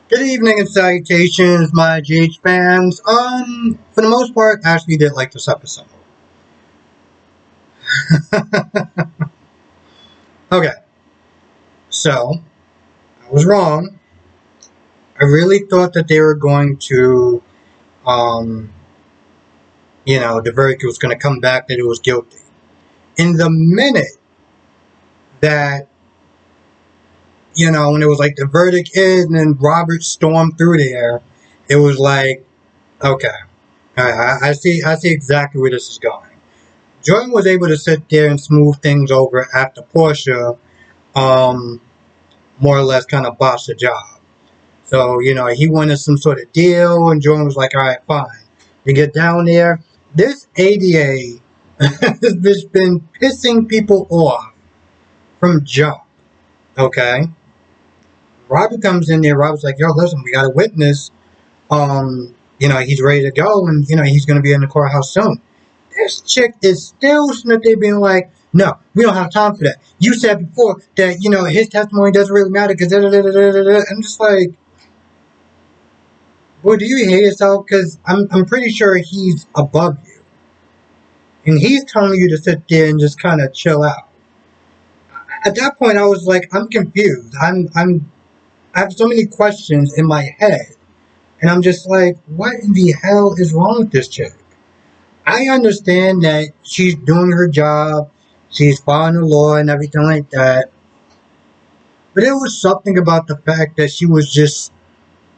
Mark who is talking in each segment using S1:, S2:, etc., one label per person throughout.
S1: Good evening and salutations, my GH fans. For the most part, I actually did like this episode. Okay, so I was wrong. I really thought that they were going to, um, the verdict was going to come back that it was guilty. In the minute that, when it was like the verdict is, and then Robert stormed through there, it was like, okay, all right, I see exactly where this is going. Jordan was able to sit there and smooth things over after Portia um, more or less kind of botched the job. So, he wanted some sort of deal, and Jordan was like, all right, fine. You get down there. This ADA has just been pissing people off from jump, okay? Robert comes in there. Robert's like, yo, listen, we got a witness. He's ready to go, and, he's going to be in the courthouse soon. This chick is still sitting there being like, no, we don't have time for that. You said before that, his testimony doesn't really matter because I'm just like, well, do you hate yourself? Because I'm pretty sure he's above you. And he's telling you to sit there and just kind of chill out. At that point, I was like, I'm confused. I have so many questions in my head. And I'm just like, what in the hell is wrong with this chick? I understand that she's doing her job, she's following the law and everything like that. But there was something about the fact that she was just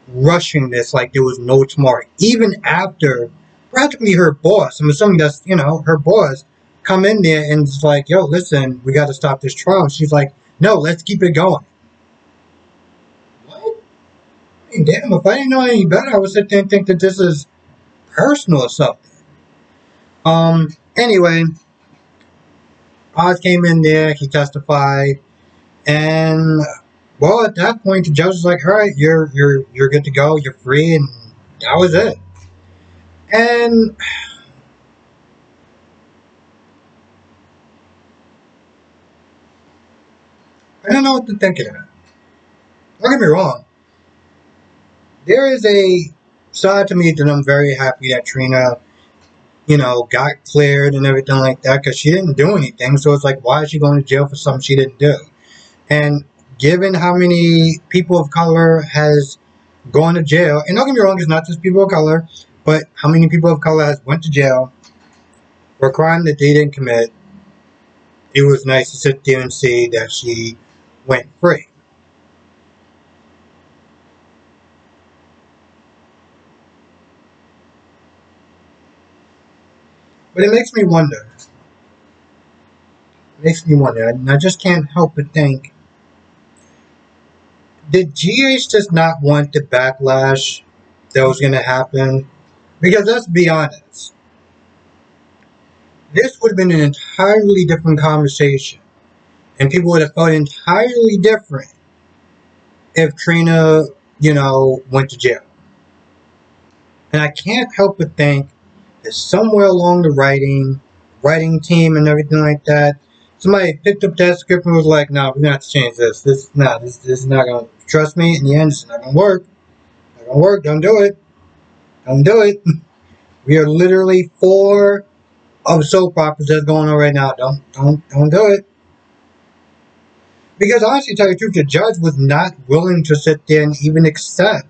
S1: rushing this like there was no tomorrow. Even after practically her boss, I'm assuming that's, her boss, come in there and it's like, yo, listen, we got to stop this trial. She's like, no, let's keep it going. What? I mean, damn, if I didn't know any better, I would sit there and think that this is personal or something. Anyway, Oz came in there, he testified, and well, at that point, the judge was like, "All right, you're good to go. You're free," and that was it. And I don't know what to think of that. Don't get me wrong. There is a side to me that I'm very happy that Trina, got cleared and everything like that because she didn't do anything. So it's like, why is she going to jail for something she didn't do? And given how many people of color has gone to jail, and don't get me wrong, it's not just people of color, but how many people of color has went to jail for a crime that they didn't commit, it was nice to sit there and see that she went free. But it makes me wonder. It makes me wonder, and I just can't help but think, did GH just not want the backlash that was going to happen? Because let's be honest, this would have been an entirely different conversation, and people would have felt entirely different if Trina, went to jail. And I can't help but think that somewhere along the writing team and everything like that, somebody picked up that script and was like, no, we're going to have to change this. This is not going to, trust me, in the end, it's not going to work. Not going to work. Don't do it. Don't do it. We are literally 4 of soap operas that's going on right now. Don't do it. Because honestly, to tell you the truth, the judge was not willing to sit there and even accept,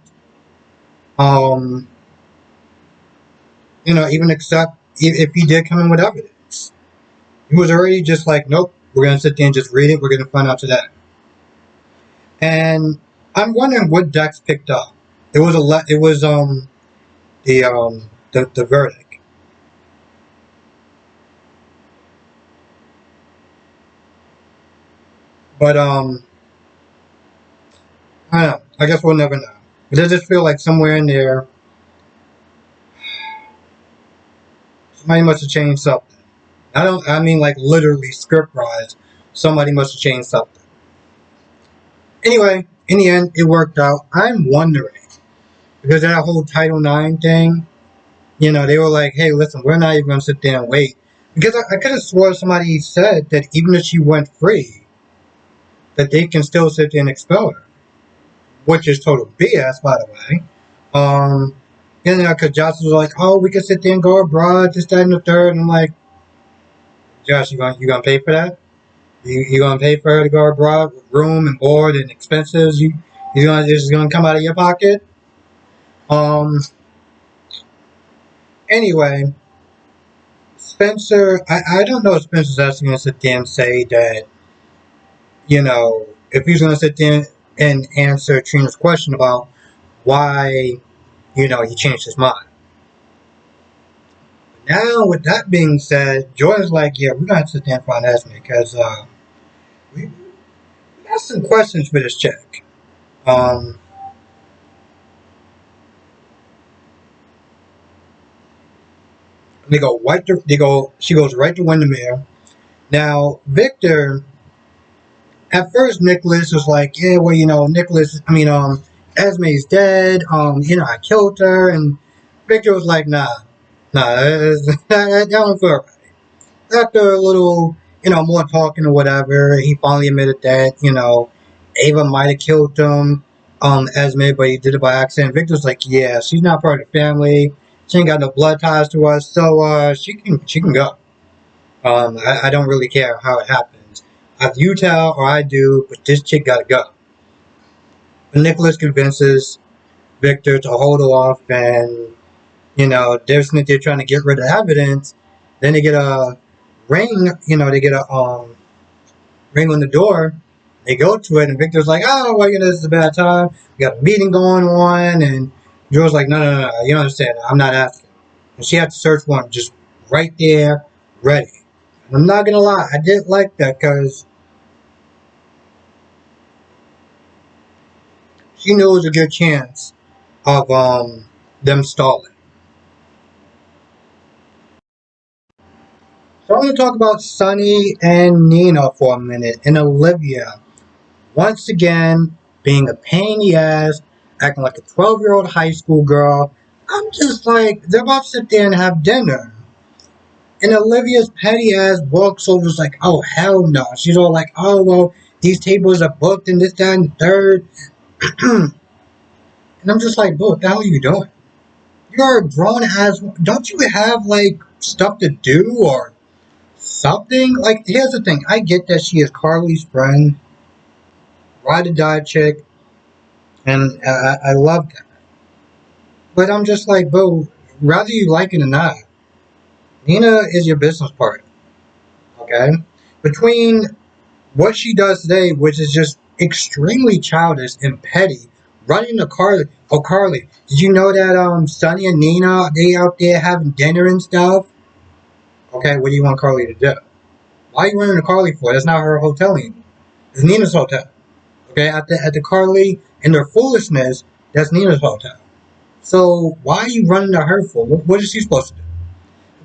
S1: um, even accept if he did come in with evidence. He was already just like, nope, we're going to sit there and just read it. We're going to find out today. And I'm wondering what Dex picked up. It was the verdict. But I don't know. I guess we'll never know. But I just feel like somewhere in there, somebody must have changed something. I mean like literally script wise. Somebody must have changed something. Anyway, in the end, it worked out. I'm wondering because that whole Title IX thing, they were like, hey, listen, we're not even going to sit there and wait. Because I could have swore somebody said that even if she went free, that they can still sit there and expel her. which is total BS, by the way. Because Josh was like, "Oh, we can sit there and go abroad, this, that, and the third." And I'm like, "Josh, you gonna pay for that? You gonna pay for her to go abroad, with room and board and expenses? You gonna just gonna come out of your pocket?" Um. Anyway, Spencer, I don't know if Spencer's actually gonna sit there and say that, if he's gonna sit there and answer Trina's question about why, he changed his mind. Now, with that being said, Jordan's like, yeah, we're gonna have to sit there and find Esme because we got some questions for this chick. Um, she goes right to Windermere. Now, Victor, at first, Nicholas was like, yeah, well, Esme's dead. I killed her, and Victor was like, nah, that don't feel right. After a little, more talking or whatever, he finally admitted that, Ava might have killed him, Esme, but he did it by accident. Victor's like, yeah, she's not part of the family. She ain't got no blood ties to us, so she can go. I don't really care how it happens. If you tell or I do, but this chick gotta go. But Nicholas convinces Victor to hold off, and they're trying to get rid of evidence. Then they get a ring. They get a ring on the door. They go to it, and Victor's like, "Oh, well, this is a bad time. We got a meeting going on." And Joe's like, "No, no, no, no. You don't understand. I'm not asking." And she had to search one just right there, ready. And I'm not gonna lie, I did like that because she knew it was a good chance of them stalling. So I want to talk about Sunny and Nina for a minute, and Olivia once again being a pain in the ass, acting like a 12-year-old high school girl. I'm just like, they're about to sit there and have dinner. And Olivia's petty ass walks over, is like, oh, hell no. She's all like, oh, well, these tables are booked and this, that, and the third. And I'm just like, bro, what the hell are you doing? You're a grown ass. Don't you have, like, stuff to do or something? Like, here's the thing. I get that she is Carly's friend, ride or die chick, and I love that. But I'm just like, bro, whether you like it or not, Nina is your business partner, okay? Between what she does today, which is just extremely childish and petty, running the car. Oh, Carly, did you know that Sunny and Nina, they out there having dinner and stuff? Okay, what do you want Carly to do? Why are you running to Carly for? That's not her hotel anymore. It's Nina's hotel. Okay, at the Carly and their foolishness, that's Nina's hotel. So why are you running to her for? What is she supposed to do?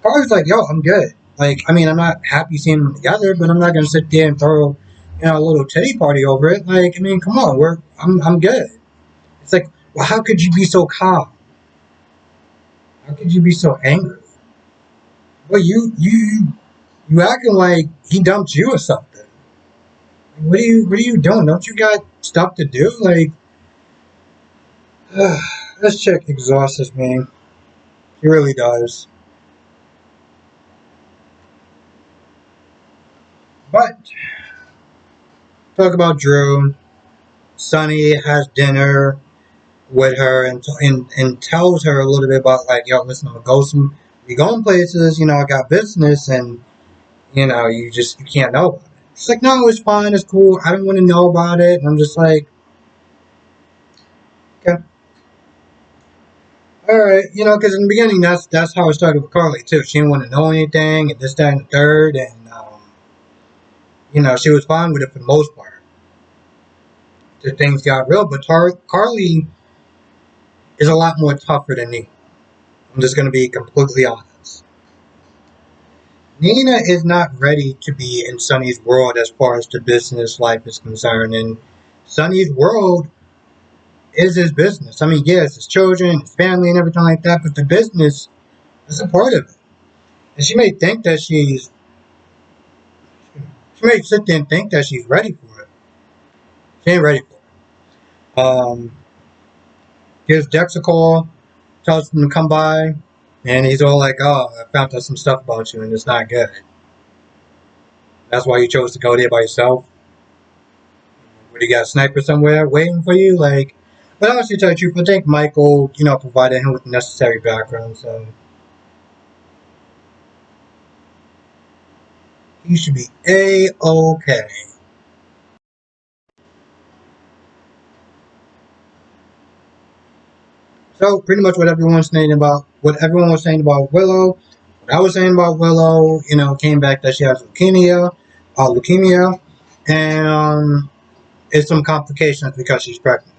S1: Carly's like, yo, I'm good. Like, I mean, I'm not happy seeing them together, but I'm not gonna sit there and throw, a little titty party over it. Like, I mean, come on, I'm good. It's like, well, how could you be so calm? How could you be so angry? Well, you acting like he dumped you or something. What are you doing? Don't you got stuff to do? Like, this chick exhausts me. He really does. But talk about Drew. Sunny has dinner with her and tells her a little bit about, like, yo, listen, I'm gonna go we going places, I got business, and you can't know about it. She's like, no, it's fine, it's cool, I don't want to know about it. And I'm just like, okay, all right, because in the beginning, that's how it started with Carly too. She didn't want to know anything, and this, that, and the third, and she was fine with it for the most part. The things got real, but Carly is a lot more tougher than me. I'm just gonna be completely honest. Nina is not ready to be in Sunny's world as far as the business life is concerned, and Sunny's world is his business. I mean, yes, his children, his family, and everything like that, but the business is a part of it. And she may think that she may sit there and think that she's ready for it. She ain't ready for it. Um, gives Dex a call, tells him to come by, and he's all like, "Oh, I found out some stuff about you, and it's not good. That's why you chose to go there by yourself. What, you got a sniper somewhere waiting for you?" Like, but honestly, to tell you the truth, I think Michael, provided him with the necessary background, so he should be A-okay. So pretty much what everyone was saying about Willow, what I was saying about Willow, came back that she has leukemia, and it's some complications because she's pregnant.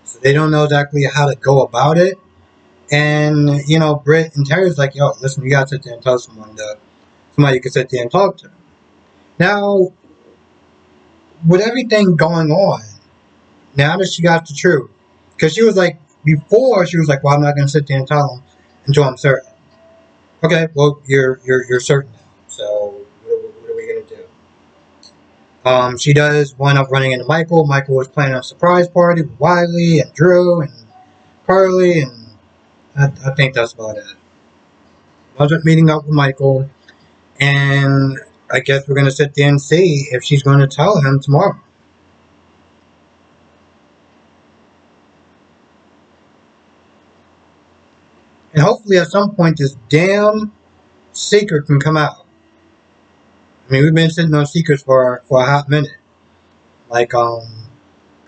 S1: So they don't know exactly how to go about it. And Britt and Terry's like, "Yo, listen, you gotta sit there and tell somebody you can sit there and talk to." Now, with everything going on, now that she got the truth, because she was like before, she was like, "Well, I'm not gonna sit there and tell him until I'm certain." Okay, well, you're certain now. So what are we gonna do? She does wind up running into Michael. Michael was planning a surprise party with Wiley and Drew and Carly, and I think that's about it. Winds up meeting up with Michael, and I guess we're gonna sit there and see if she's going to tell him tomorrow. And hopefully, at some point, this damn secret can come out. I mean, we've been sitting on secrets for a hot minute, like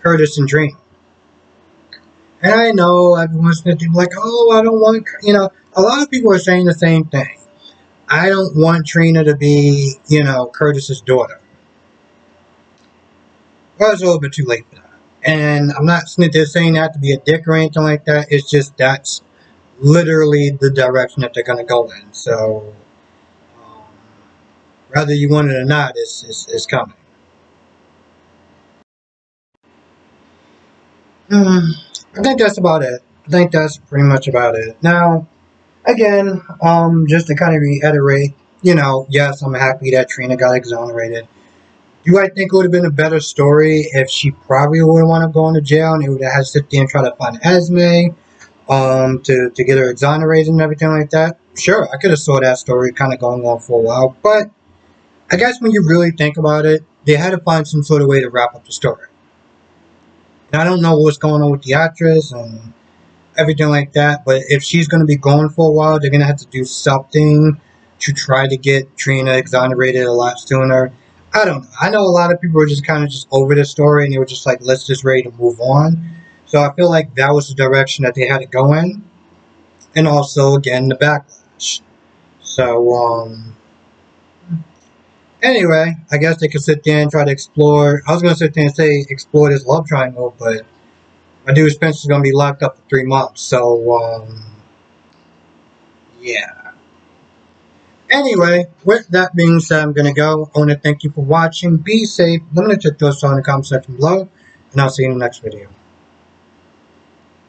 S1: Curtis and Dream. And I know everyone's going to be like, "Oh, I don't want," a lot of people are saying the same thing. I don't want Trina to be, Curtis's daughter. Well, it's a little bit too late for that. And I'm not there saying that to be a dick or anything like that. It's just that's literally the direction that they're going to go in. So, um, whether you want it or not, it's coming. I think that's about it. I think that's pretty much about it. Now, again, just to kind of reiterate, yes, I'm happy that Trina got exonerated. Do I think it would have been a better story if she probably would have wanted to go into jail and they would have had to sit there and try to find Esme, to get her exonerated and everything like that? Sure, I could have saw that story kind of going on for a while, but I guess when you really think about it, they had to find some sort of way to wrap up the story. And I don't know what's going on with the actress and everything like that, but if she's going to be gone for a while, they're going to have to do something to try to get Trina exonerated a lot sooner. I don't know. I know a lot of people are just kind of just over the story and they were just like, let's just ready to move on. So I feel like that was the direction that they had to go in. And also, again, the backlash. So, anyway, I guess they could sit there and try to explore. I was going to sit there and say explore this love triangle, but my dude Spencer's going to be locked up for 3 months. So, yeah. Anyway, with that being said, I'm going to go. I want to thank you for watching. Be safe. Let me know your thoughts on the comment section below. And I'll see you in the next video.